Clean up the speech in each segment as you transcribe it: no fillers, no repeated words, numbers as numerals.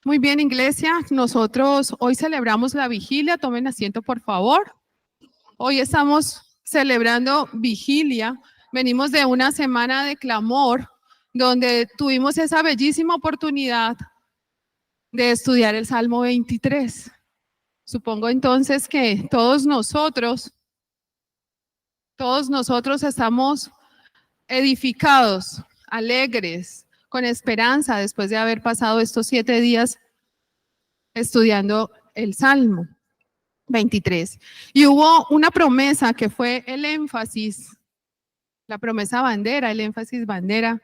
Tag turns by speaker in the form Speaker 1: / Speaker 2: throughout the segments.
Speaker 1: Muy bien, iglesia. Nosotros hoy celebramos la vigilia. Tomen asiento, por favor. Hoy estamos celebrando vigilia. Venimos de una semana de clamor, donde tuvimos esa bellísima oportunidad de estudiar el Salmo 23. Supongo entonces que todos nosotros estamos edificados, alegres, con esperanza después de haber pasado estos 7 días estudiando el Salmo 23. Y hubo una promesa que fue el énfasis, la promesa bandera, el énfasis bandera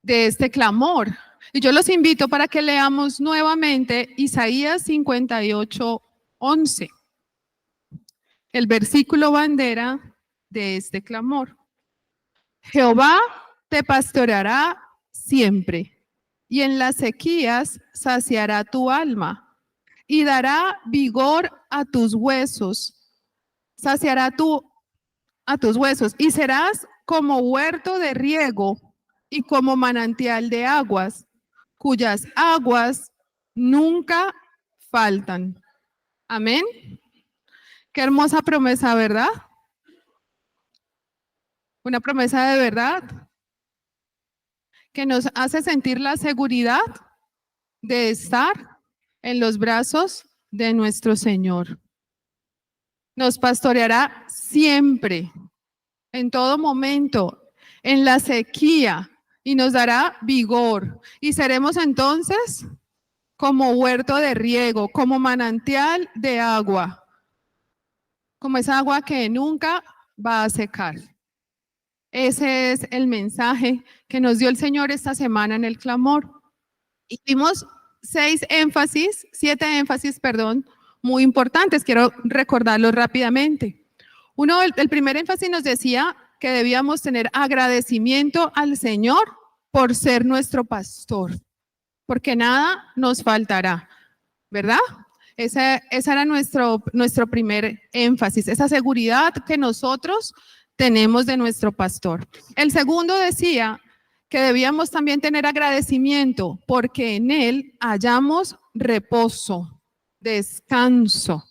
Speaker 1: de este clamor. Y yo los invito para que leamos nuevamente Isaías 58:11, el versículo bandera de este clamor. Jehová te pastoreará siempre, y en las sequías saciará tu alma, y dará vigor a tus huesos, saciará a tus huesos, y serás como huerto de riego y como manantial de aguas, cuyas aguas nunca faltan. Amén. Qué hermosa promesa, ¿verdad? Una promesa de verdad que nos hace sentir la seguridad de estar en los brazos de nuestro Señor. Nos pastoreará siempre, en todo momento, en la sequía, y nos dará vigor. Y seremos entonces como huerto de riego, como manantial de agua, como esa agua que nunca va a secar. Ese es el mensaje que nos dio el Señor esta semana en el clamor. Y vimos 7 énfasis, muy importantes. Quiero recordarlos rápidamente. El primer énfasis nos decía que debíamos tener agradecimiento al Señor por ser nuestro pastor, porque nada nos faltará, ¿verdad? Ese era nuestro primer énfasis, esa seguridad que nosotros tenemos de nuestro pastor. El segundo decía que debíamos también tener agradecimiento porque en él hallamos reposo, descanso,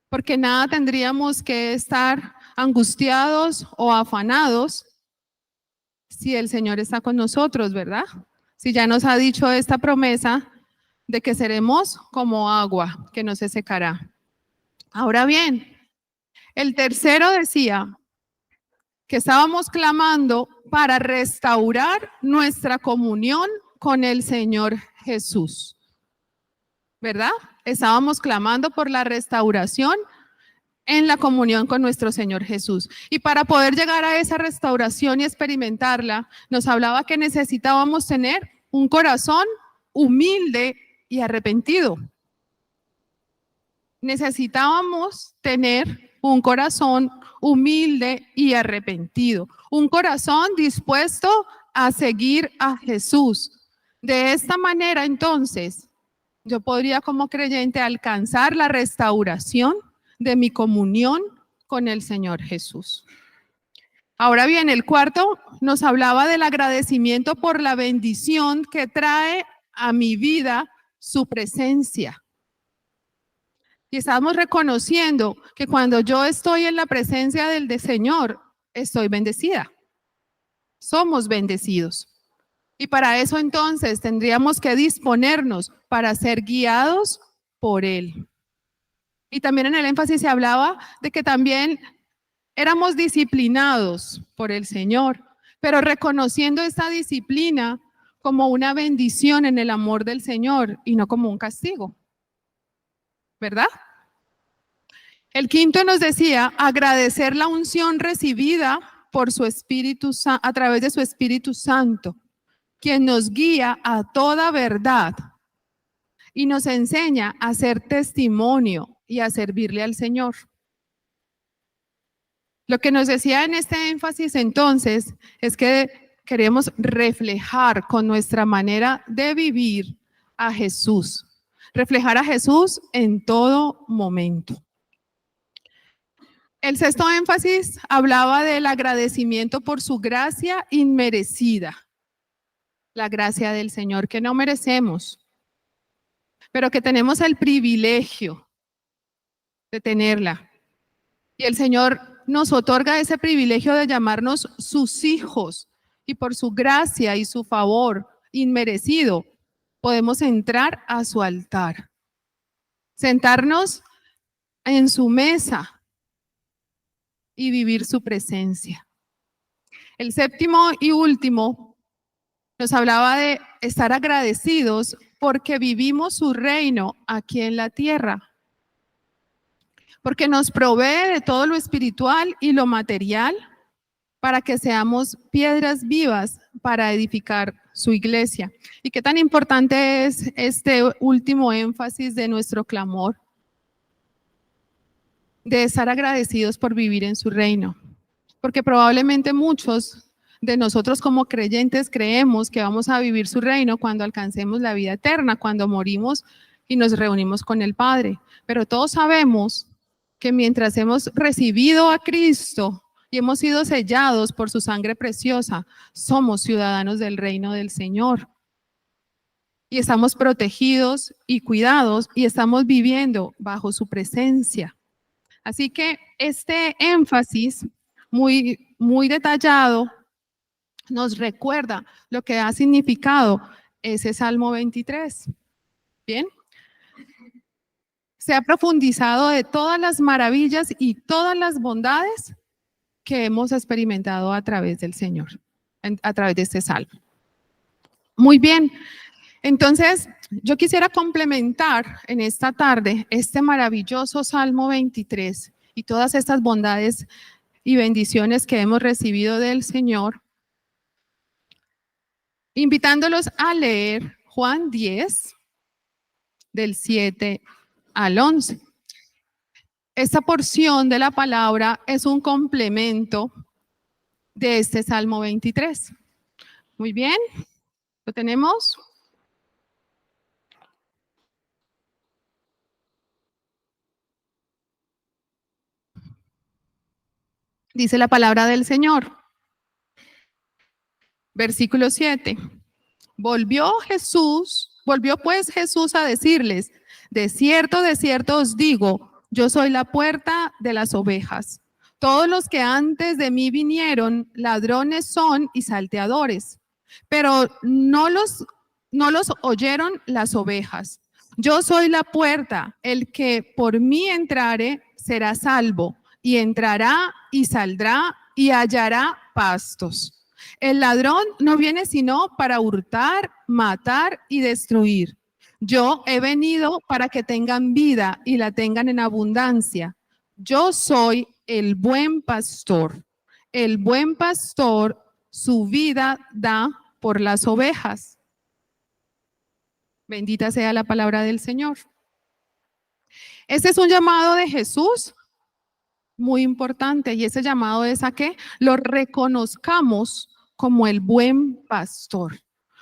Speaker 1: porque nada tendríamos que estar angustiados o afanados si el Señor está con nosotros, ¿verdad? Si ya nos ha dicho esta promesa de que seremos como agua que no se secará. Ahora bien, el tercero decía que estábamos clamando para restaurar nuestra comunión con el Señor Jesús, ¿verdad? Estábamos clamando por la restauración en la comunión con nuestro Señor Jesús. Y para poder llegar a esa restauración y experimentarla, nos hablaba que necesitábamos tener un corazón humilde y arrepentido. Necesitábamos tener un corazón humilde y arrepentido, un corazón dispuesto a seguir a Jesús. De esta manera, entonces, yo podría como creyente alcanzar la restauración de mi comunión con el Señor Jesús. Ahora bien, el cuarto nos hablaba del agradecimiento por la bendición que trae a mi vida su presencia. Y estamos reconociendo que cuando yo estoy en la presencia del Señor, estoy bendecida. Somos bendecidos. Y para eso entonces tendríamos que disponernos para ser guiados por Él. Y también en el énfasis se hablaba de que también éramos disciplinados por el Señor, pero reconociendo esta disciplina como una bendición en el amor del Señor y no como un castigo. ¿Verdad? El quinto nos decía agradecer la unción recibida por su Espíritu a través de su Espíritu Santo, quien nos guía a toda verdad y nos enseña a ser testimonio y a servirle al Señor. Lo que nos decía en este énfasis entonces es que queremos reflejar con nuestra manera de vivir a Jesús, reflejar a Jesús en todo momento. El sexto énfasis hablaba del agradecimiento por su gracia inmerecida. la gracia del Señor que no merecemos, pero que tenemos el privilegio de tenerla. Y el Señor nos otorga ese privilegio de llamarnos sus hijos, y por su gracia y su favor inmerecido podemos entrar a su altar, sentarnos en su mesa y vivir su presencia. El séptimo y último nos hablaba de estar agradecidos porque vivimos su reino aquí en la tierra, porque nos provee de todo lo espiritual y lo material para que seamos piedras vivas para edificar su iglesia. ¿Y qué tan importante es este último énfasis de nuestro clamor? De estar agradecidos por vivir en su reino. Porque probablemente muchos de nosotros como creyentes creemos que vamos a vivir su reino cuando alcancemos la vida eterna, cuando morimos y nos reunimos con el Padre. Pero todos sabemos que mientras hemos recibido a Cristo y hemos sido sellados por su sangre preciosa, somos ciudadanos del reino del Señor. Y estamos protegidos y cuidados y estamos viviendo bajo su presencia. Así que este énfasis muy detallado nos recuerda lo que ha significado ese Salmo 23. Bien. Se ha profundizado de todas las maravillas y todas las bondades que hemos experimentado a través del Señor, a través de este salmo. Muy bien, entonces yo quisiera complementar en esta tarde este maravilloso Salmo 23 y todas estas bondades y bendiciones que hemos recibido del Señor, invitándolos a leer Juan 10, del 7 al 11. Esta porción de la palabra es un complemento de este Salmo 23. Muy bien, ¿lo tenemos? Dice la palabra del Señor. Versículo 7. Volvió pues Jesús a decirles, de cierto os digo, yo soy la puerta de las ovejas. Todos los que antes de mí vinieron, ladrones son y salteadores, pero no los oyeron las ovejas. Yo soy la puerta, el que por mí entrare será salvo, y entrará y saldrá y hallará pastos. El ladrón no viene sino para hurtar, matar y destruir. Yo he venido para que tengan vida y la tengan en abundancia. Yo soy el buen pastor. El buen pastor su vida da por las ovejas. Bendita sea la palabra del Señor. Este es un llamado de Jesús muy importante, y ese llamado es a que lo reconozcamos como el buen pastor,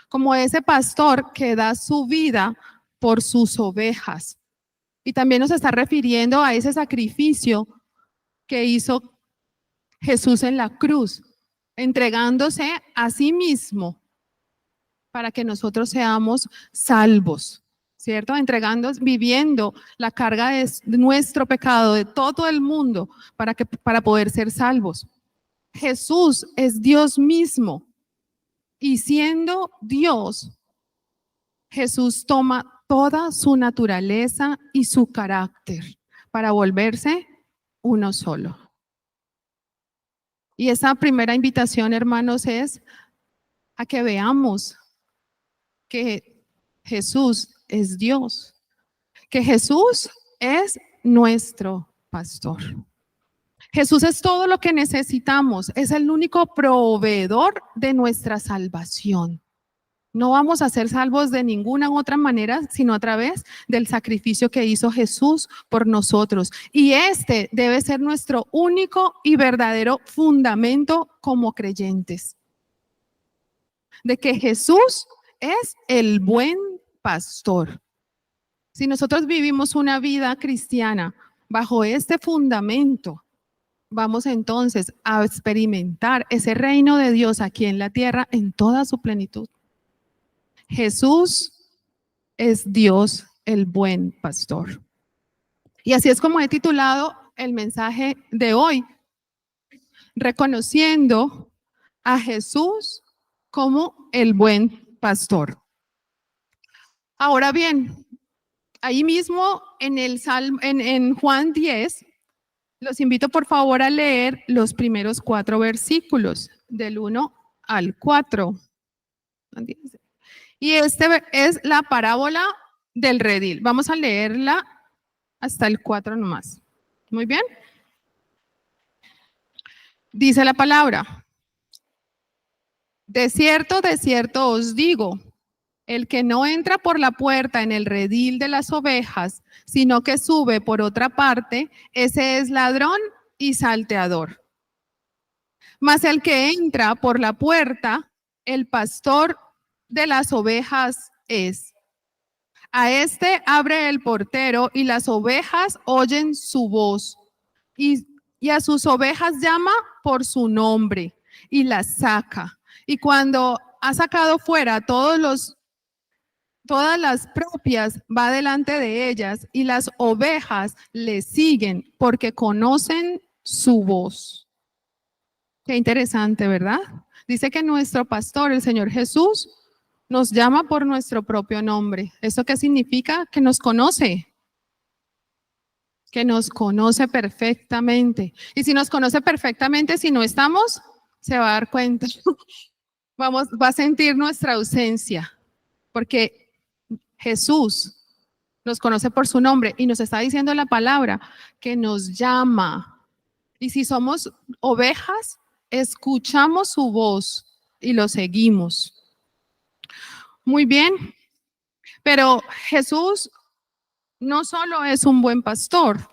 Speaker 1: como ese pastor que da su vida por sus ovejas. Y también nos está refiriendo a ese sacrificio que hizo Jesús en la cruz, entregándose a sí mismo para que nosotros seamos salvos, ¿cierto? Viviendo la carga de nuestro pecado, de todo el mundo, para poder ser salvos. Jesús es Dios mismo, y siendo Dios, Jesús toma toda su naturaleza y su carácter para volverse uno solo. Y esa primera invitación, hermanos, es a que veamos que Jesús es Dios, que Jesús es nuestro pastor. Jesús es todo lo que necesitamos, es el único proveedor de nuestra salvación. No vamos a ser salvos de ninguna otra manera, sino a través del sacrificio que hizo Jesús por nosotros. Y este debe ser nuestro único y verdadero fundamento como creyentes. De que Jesús es el buen pastor. Si nosotros vivimos una vida cristiana bajo este fundamento, vamos entonces a experimentar ese reino de Dios aquí en la tierra en toda su plenitud. Jesús es Dios, el buen pastor. Y así es como he titulado el mensaje de hoy, reconociendo a Jesús como el buen pastor. Ahora bien, ahí mismo en el Salmo, en Juan 10, los invito por favor a leer los primeros 4 versículos, del 1 al 4. Y este es la parábola del redil. Vamos a leerla hasta el 4 nomás. Muy bien. Dice la palabra: de cierto os digo, el que no entra por la puerta en el redil de las ovejas, sino que sube por otra parte, ese es ladrón y salteador. Mas el que entra por la puerta, el pastor de las ovejas es. A este abre el portero y las ovejas oyen su voz. Y a sus ovejas llama por su nombre y las saca. Y cuando ha sacado fuera todas las propias, va delante de ellas y las ovejas le siguen porque conocen su voz. Qué interesante, ¿verdad? Dice que nuestro pastor, el Señor Jesús, nos llama por nuestro propio nombre. ¿Eso qué significa? Que nos conoce. Que nos conoce perfectamente. Y si nos conoce perfectamente, si no estamos, se va a dar cuenta. Va a sentir nuestra ausencia. Porque Jesús nos conoce por su nombre y nos está diciendo la palabra que nos llama. Y si somos ovejas, escuchamos su voz y lo seguimos. Muy bien, pero Jesús no solo es un buen pastor,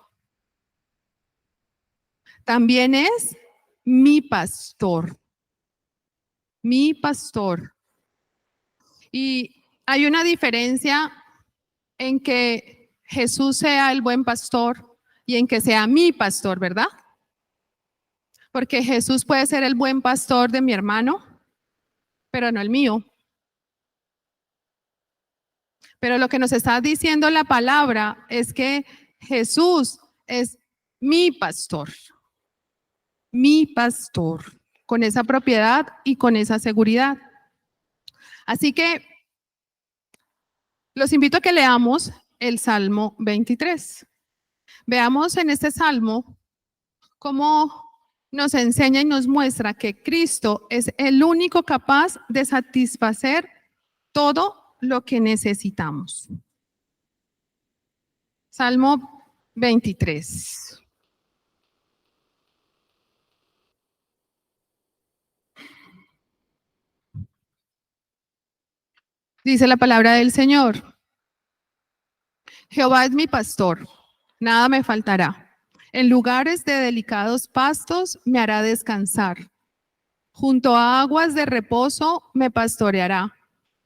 Speaker 1: también es mi pastor. Mi pastor. Y hay una diferencia en que Jesús sea el buen pastor y en que sea mi pastor, ¿verdad? Porque Jesús puede ser el buen pastor de mi hermano, pero no el mío. Pero lo que nos está diciendo la palabra es que Jesús es mi pastor, con esa propiedad y con esa seguridad. Así que los invito a que leamos el Salmo 23. Veamos en este Salmo cómo nos enseña y nos muestra que Cristo es el único capaz de satisfacer todo lo que necesitamos. Salmo 23. Dice la palabra del Señor: Jehová es mi pastor, nada me faltará. En lugares de delicados pastos me hará descansar. Junto a aguas de reposo me pastoreará.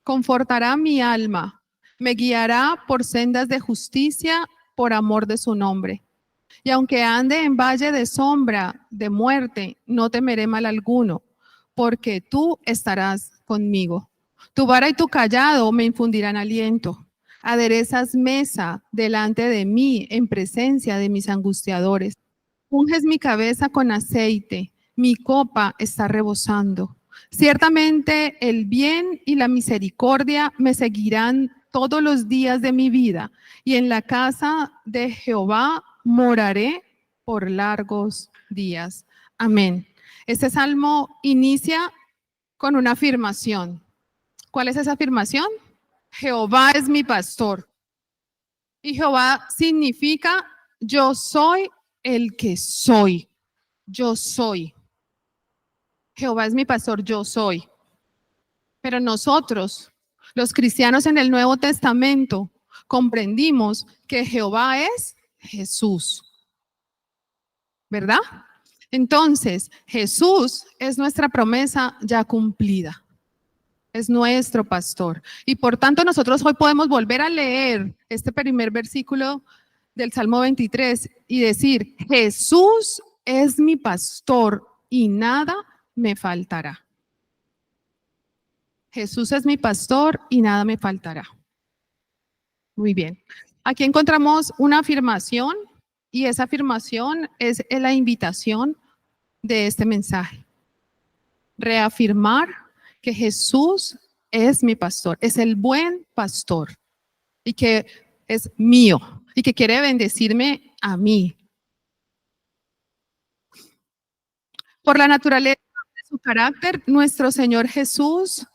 Speaker 1: Confortará mi alma. Me guiará por sendas de justicia por amor de su nombre. Y aunque ande en valle de sombra de muerte, no temeré mal alguno, porque tú estarás conmigo. Tu vara y tu cayado me infundirán aliento. Aderezas mesa delante de mí en presencia de mis angustiadores. Unges mi cabeza con aceite, mi copa está rebosando. Ciertamente el bien y la misericordia me seguirán todos los días de mi vida, y en la casa de Jehová moraré por largos días. Amén. Este salmo inicia con una afirmación. ¿Cuál es esa afirmación? Jehová es mi pastor. Y Jehová significa yo soy el que soy. Yo soy. Jehová es mi pastor, yo soy. Pero nosotros, los cristianos en el Nuevo Testamento, comprendimos que Jehová es Jesús. ¿Verdad? Entonces, Jesús es nuestra promesa ya cumplida. Es nuestro pastor. Y por tanto nosotros hoy podemos volver a leer este primer versículo del Salmo 23 y decir, Jesús es mi pastor y nada me faltará. Jesús es mi pastor y nada me faltará. Muy bien. Aquí encontramos una afirmación y esa afirmación es la invitación de este mensaje. Reafirmar que Jesús es mi pastor, es el buen pastor y que es mío y que quiere bendecirme a mí. Por la naturaleza de su carácter, nuestro Señor Jesús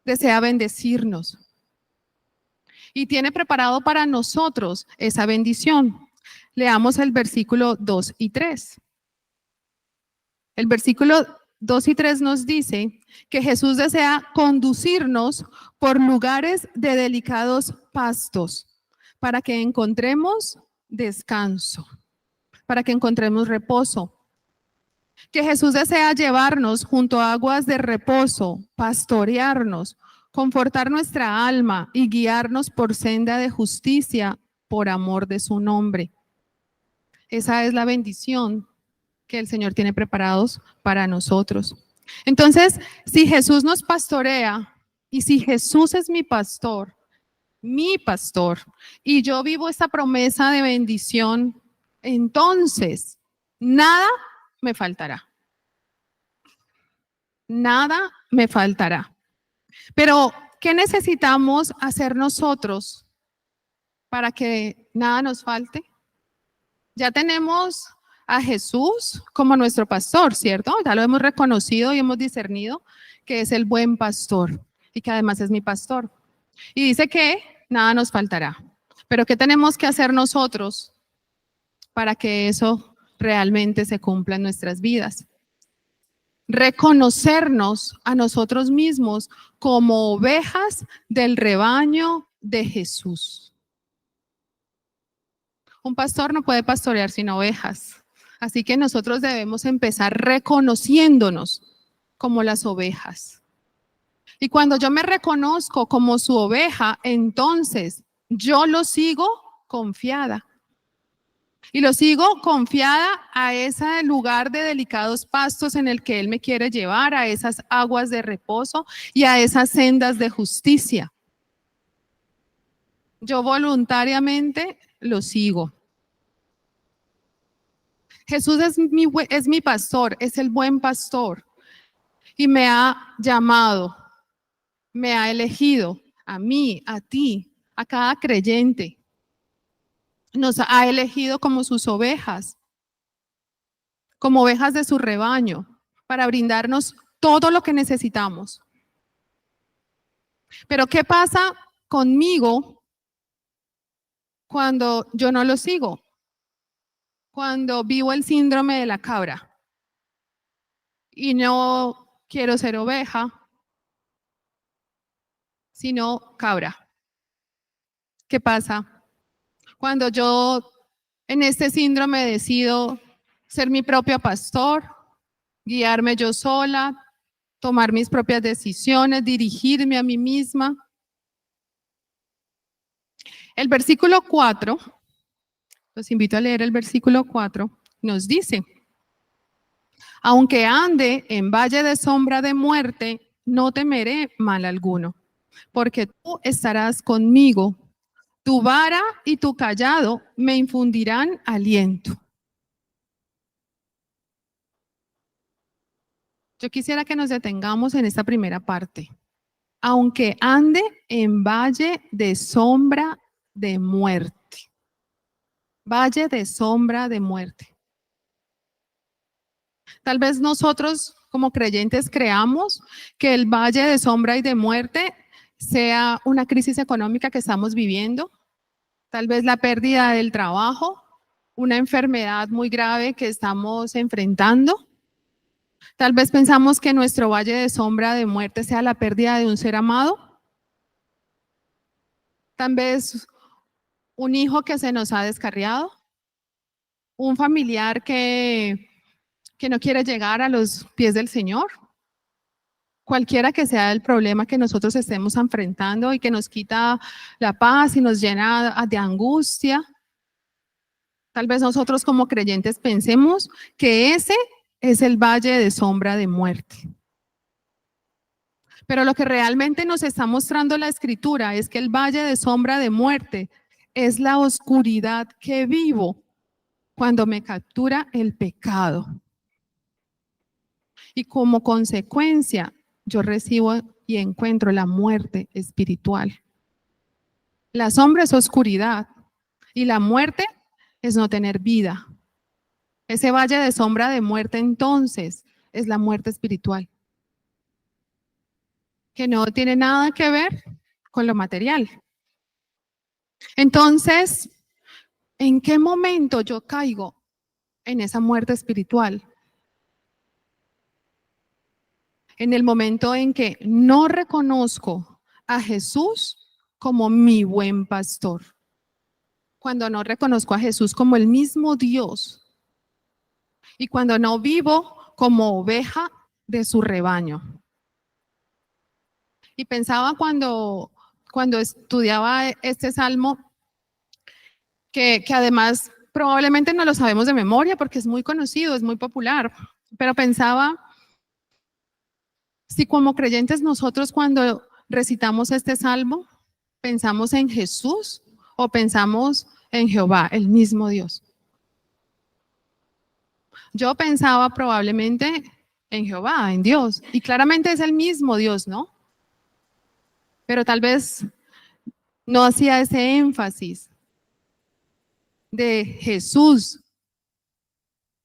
Speaker 1: desea bendecirnos y tiene preparado para nosotros esa bendición. Leamos el versículo 2 y 3. El versículo 2 y 3 nos dice que Jesús desea conducirnos por lugares de delicados pastos para que encontremos descanso, para que encontremos reposo. Que Jesús desea llevarnos junto a aguas de reposo, pastorearnos, confortar nuestra alma y guiarnos por senda de justicia por amor de su nombre. Esa es la bendición que el Señor tiene preparados para nosotros. Entonces, si Jesús nos pastorea y si Jesús es mi pastor, y yo vivo esta promesa de bendición, entonces nada me faltará. Nada me faltará. Pero, ¿qué necesitamos hacer nosotros para que nada nos falte? Ya tenemos a Jesús como nuestro pastor, ¿cierto? Ya lo hemos reconocido y hemos discernido que es el buen pastor y que además es mi pastor. Y dice que nada nos faltará. Pero ¿qué tenemos que hacer nosotros para que eso realmente se cumpla en nuestras vidas? Reconocernos a nosotros mismos como ovejas del rebaño de Jesús. Un pastor no puede pastorear sin ovejas, así que nosotros debemos empezar reconociéndonos como las ovejas. Y cuando yo me reconozco como su oveja, entonces yo lo sigo confiada. Y lo sigo confiada a ese lugar de delicados pastos en el que Él me quiere llevar, a esas aguas de reposo y a esas sendas de justicia. Yo voluntariamente lo sigo. Jesús es mi pastor, es el buen pastor y me ha llamado, me ha elegido a mí, a ti, a cada creyente. Nos ha elegido como sus ovejas, como ovejas de su rebaño, para brindarnos todo lo que necesitamos. Pero ¿qué pasa conmigo cuando yo no lo sigo? Cuando vivo el síndrome de la cabra y no quiero ser oveja, sino cabra. ¿Qué pasa? Cuando yo en este síndrome decido ser mi propio pastor, guiarme yo sola, tomar mis propias decisiones, dirigirme a mí misma. El versículo 4, los invito a leer el versículo 4, nos dice: aunque ande en valle de sombra de muerte, no temeré mal alguno, porque tú estarás conmigo. Tu vara y tu cayado me infundirán aliento. Yo quisiera que nos detengamos en esta primera parte. Aunque ande en valle de sombra de muerte. Valle de sombra de muerte. Tal vez nosotros como creyentes creamos que el valle de sombra y de muerte sea una crisis económica que estamos viviendo, tal vez la pérdida del trabajo, una enfermedad muy grave que estamos enfrentando. Tal vez pensamos que nuestro valle de sombra de muerte sea la pérdida de un ser amado. Tal vez un hijo que se nos ha descarriado, un familiar que no quiere llegar a los pies del Señor. Cualquiera que sea el problema que nosotros estemos enfrentando y que nos quita la paz y nos llena de angustia. Tal vez nosotros como creyentes pensemos que ese es el valle de sombra de muerte. Pero lo que realmente nos está mostrando la Escritura es que el valle de sombra de muerte es la oscuridad que vivo cuando me captura el pecado. Y como consecuencia, yo recibo y encuentro la muerte espiritual. La sombra es oscuridad y la muerte es no tener vida. Ese valle de sombra de muerte entonces es la muerte espiritual, que no tiene nada que ver con lo material. Entonces, ¿en qué momento yo caigo en esa muerte espiritual? En el momento en que no reconozco a Jesús como mi buen pastor. Cuando no reconozco a Jesús como el mismo Dios y cuando no vivo como oveja de su rebaño. Y pensaba cuando estudiaba este salmo, que además probablemente no lo sabemos de memoria porque es muy conocido, es muy popular, pero pensaba si como creyentes nosotros cuando recitamos este salmo, pensamos en Jesús o pensamos en Jehová, el mismo Dios. Yo pensaba probablemente en Jehová, en Dios, y claramente es el mismo Dios, ¿no? Pero tal vez no hacía ese énfasis de Jesús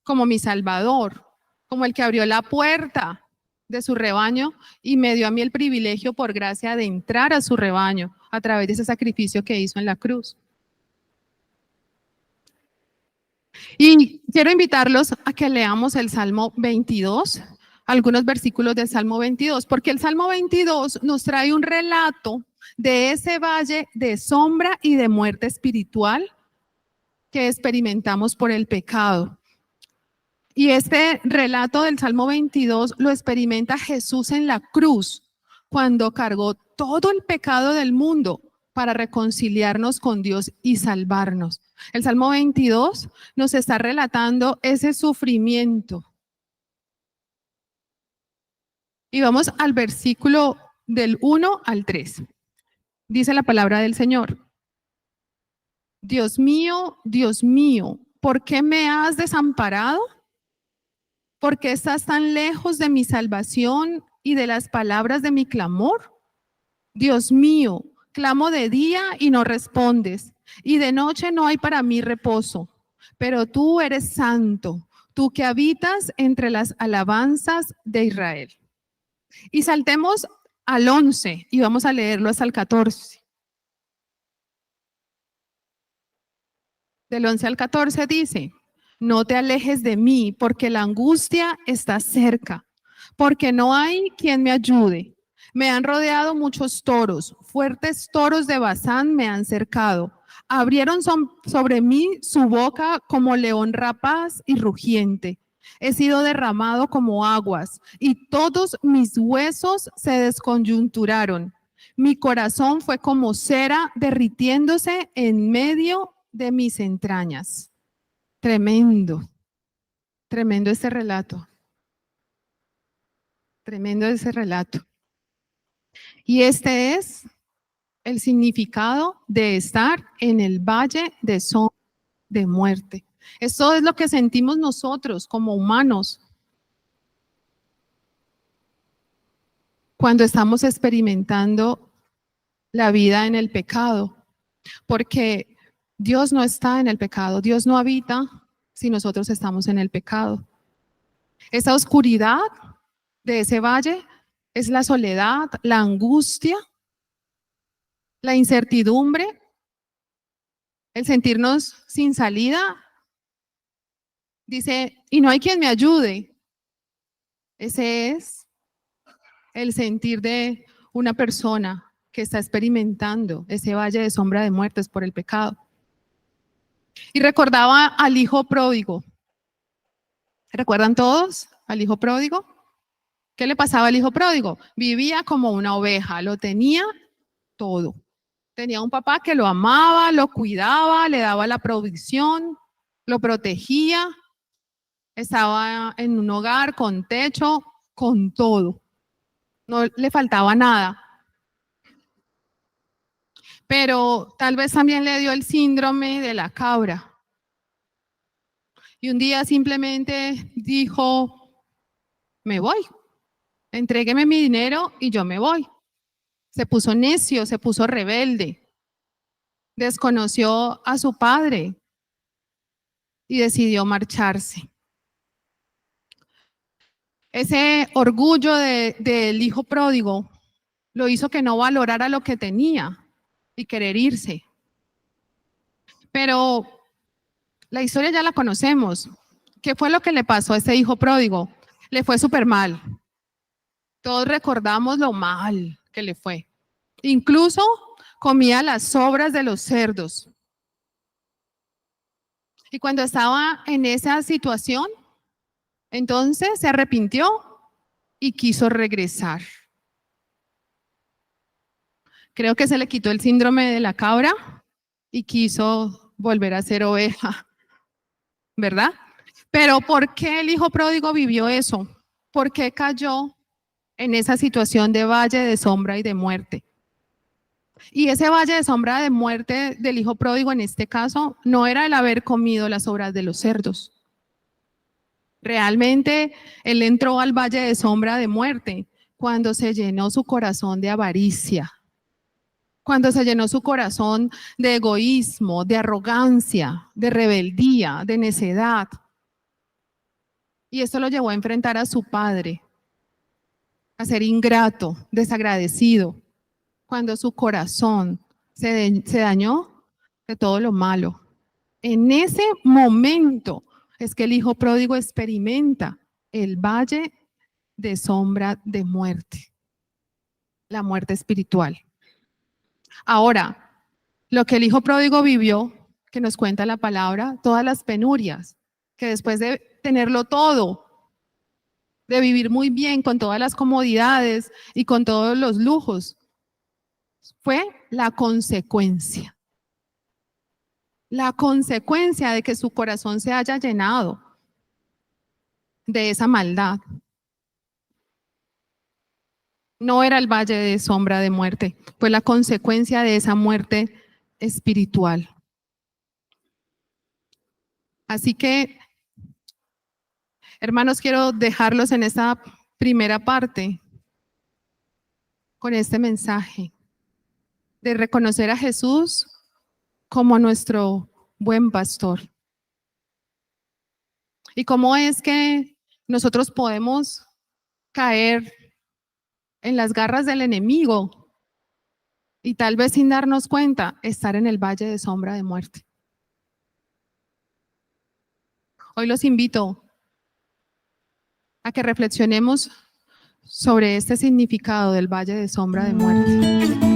Speaker 1: como mi Salvador, como el que abrió la puerta de su rebaño y me dio a mí el privilegio por gracia de entrar a su rebaño a través de ese sacrificio que hizo en la cruz. Y quiero invitarlos a que leamos el Salmo 22, algunos versículos del Salmo 22, porque el Salmo 22 nos trae un relato de ese valle de sombra y de muerte espiritual que experimentamos por el pecado. Y este relato del Salmo 22 lo experimenta Jesús en la cruz, cuando cargó todo el pecado del mundo para reconciliarnos con Dios y salvarnos. El Salmo 22 nos está relatando ese sufrimiento. Y vamos al versículo del 1 al 3. Dice la palabra del Señor. Dios mío, ¿por qué me has desamparado? ¿Por qué estás tan lejos de mi salvación y de las palabras de mi clamor? Dios mío, clamo de día y no respondes, y de noche no hay para mí reposo. Pero tú eres santo, tú que habitas entre las alabanzas de Israel. Y saltemos al 11 y vamos a leerlo hasta el 14. Del 11 al 14 dice, no te alejes de mí, porque la angustia está cerca, porque no hay quien me ayude. Me han rodeado muchos toros, fuertes toros de Basán me han cercado. Abrieron sobre mí su boca como león rapaz y rugiente. He sido derramado como aguas y todos mis huesos se descoyunturaron. Mi corazón fue como cera derritiéndose en medio de mis entrañas. Tremendo, tremendo este relato. Tremendo ese relato. Y este es el significado de estar en el valle de sombra de muerte. Eso es lo que sentimos nosotros como humanos cuando estamos experimentando la vida en el pecado, porque Dios no está en el pecado, Dios no habita si nosotros estamos en el pecado. Esa oscuridad de ese valle es la soledad, la angustia, la incertidumbre, el sentirnos sin salida. Dice, y no hay quien me ayude. Ese es el sentir de una persona que está experimentando ese valle de sombra de muertes por el pecado. Y recordaba al hijo pródigo. ¿Recuerdan todos al hijo pródigo? ¿Qué le pasaba al hijo pródigo? Vivía como una oveja, lo tenía todo. Tenía un papá que lo amaba, lo cuidaba, le daba la provisión, lo protegía, estaba en un hogar con techo, con todo. no le faltaba nada. Pero tal vez también le dio el síndrome de la cabra. Y un día simplemente dijo, me voy, entrégueme mi dinero y yo me voy. Se puso necio, se puso rebelde, desconoció a su padre y decidió marcharse. Ese orgullo del hijo pródigo lo hizo que no valorara lo que tenía y querer irse. Pero la historia ya la conocemos. ¿Qué fue lo que le pasó a ese hijo pródigo? Le fue súper mal. Todos recordamos lo mal que le fue. Incluso comía las sobras de los cerdos. Y cuando estaba en esa situación, entonces se arrepintió y quiso regresar. Creo que se le quitó el síndrome de la cabra y quiso volver a ser oveja, ¿verdad? Pero ¿por qué el hijo pródigo vivió eso? ¿Por qué cayó en esa situación de valle de sombra y de muerte? Y ese valle de sombra de muerte del hijo pródigo en este caso no era el haber comido las sobras de los cerdos. Realmente él entró al valle de sombra de muerte cuando se llenó su corazón de avaricia, cuando se llenó su corazón de egoísmo, de arrogancia, de rebeldía, de necedad. Y esto lo llevó a enfrentar a su padre, a ser ingrato, desagradecido, cuando su corazón se dañó de todo lo malo. En ese momento es que el hijo pródigo experimenta el valle de sombra de muerte, la muerte espiritual. Ahora, lo que el hijo pródigo vivió, que nos cuenta la palabra, todas las penurias, que después de tenerlo todo, de vivir muy bien con todas las comodidades y con todos los lujos, fue la consecuencia de que su corazón se haya llenado de esa maldad. No era el valle de sombra de muerte, fue la consecuencia de esa muerte espiritual. Así que, hermanos, quiero dejarlos en esta primera parte con este mensaje de reconocer a Jesús como nuestro buen pastor. Y cómo es que nosotros podemos caer en las garras del enemigo y tal vez sin darnos cuenta estar en el valle de sombra de muerte. Hoy los invito a que reflexionemos sobre este significado del valle de sombra de muerte.